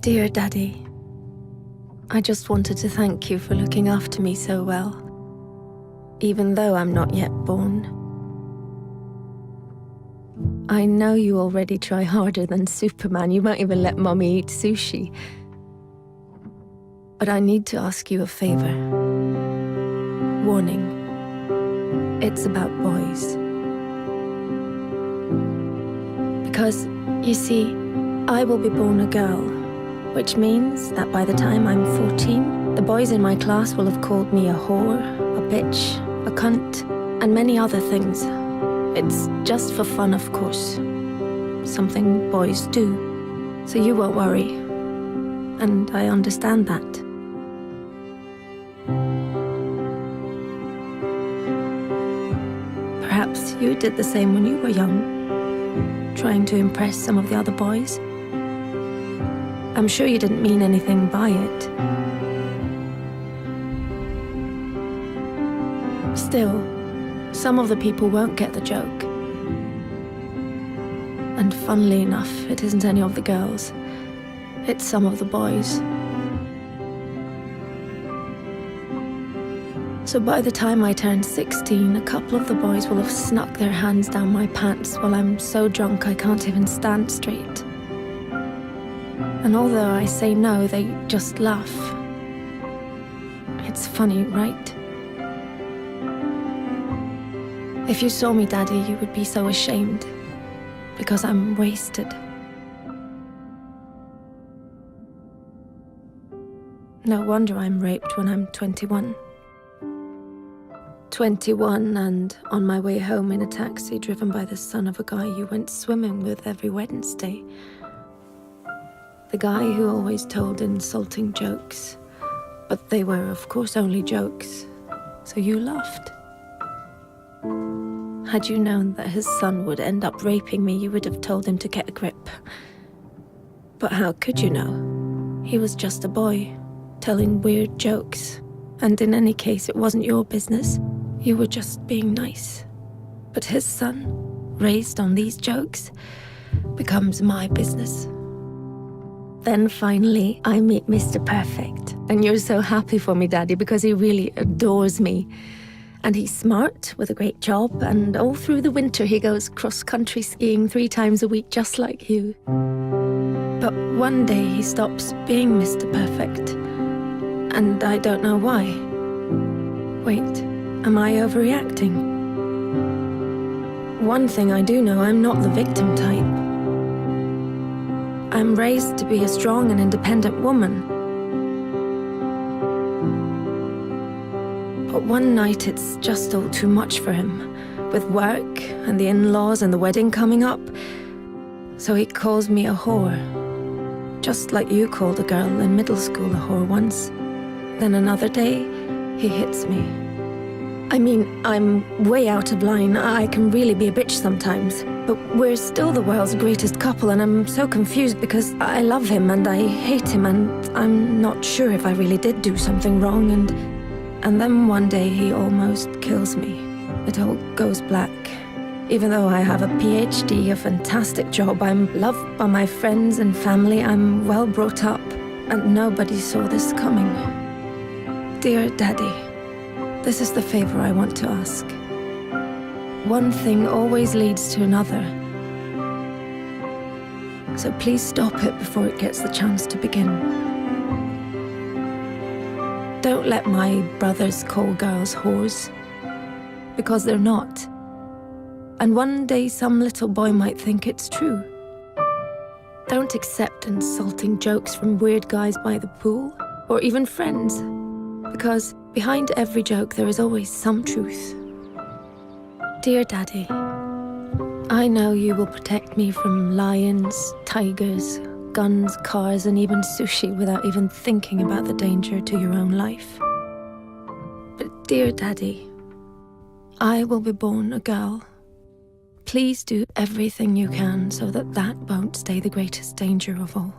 Dear Daddy, I just wanted to thank you for looking after me so well, even though I'm not yet born. I know you already try harder than Superman. You won't even let Mommy eat sushi. But I need to ask you a favor. Warning. It's about boys. Because, you see, I will be born a girl, which means that by the time I'm 14, the boys in my class will have called me a whore, a bitch, a cunt, and many other things. It's just for fun, of course. Something boys do. So you won't worry. And I understand that. Perhaps you did the same when you were young, trying to impress some of the other boys. I'm sure you didn't mean anything by it. Still, some of the people won't get the joke. And funnily enough, it isn't any of the girls. It's some of the boys. So by the time I turn 16, a couple of the boys will have snuck their hands down my pants while I'm so drunk I can't even stand straight. And although I say no, they just laugh. It's funny, right? If you saw me, Daddy, you would be so ashamed, because I'm wasted. No wonder I'm raped when I'm 21. 21 and on my way home in a taxi driven by the son of a guy you went swimming with every Wednesday. The guy who always told insulting jokes. But they were, of course, only jokes. So you laughed. Had you known that his son would end up raping me, you would have told him to get a grip. But how could you know? He was just a boy, telling weird jokes. And in any case, it wasn't your business. You were just being nice. But his son, raised on these jokes, becomes my business. Then finally, I meet Mr. Perfect. And you're so happy for me, Daddy, because he really adores me. And he's smart, with a great job, and all through the winter he goes cross-country skiing 3 times a week, just like you. But one day he stops being Mr. Perfect. And I don't know why. Wait, am I overreacting? One thing I do know, I'm not the victim type. I'm raised to be a strong and independent woman. But one night it's just all too much for him, with work and the in-laws and the wedding coming up. So he calls me a whore. Just like you called a girl in middle school a whore once. Then another day, he hits me. I mean, I'm way out of line. I can really be a bitch sometimes. But we're still the world's greatest couple, and I'm so confused because I love him and I hate him, and I'm not sure if I really did do something wrong, and then one day he almost kills me. It all goes black. Even though I have a PhD, a fantastic job, I'm loved by my friends and family, I'm well brought up, and nobody saw this coming. Dear Daddy, this is the favor I want to ask. One thing always leads to another. So please stop it before it gets the chance to begin. Don't let my brothers call girls whores, because they're not. And one day some little boy might think it's true. Don't accept insulting jokes from weird guys by the pool, or even friends. Because behind every joke there is always some truth. Dear Daddy, I know you will protect me from lions, tigers, guns, cars, and even sushi without even thinking about the danger to your own life. But dear Daddy, I will be born a girl. Please do everything you can so that that won't stay the greatest danger of all.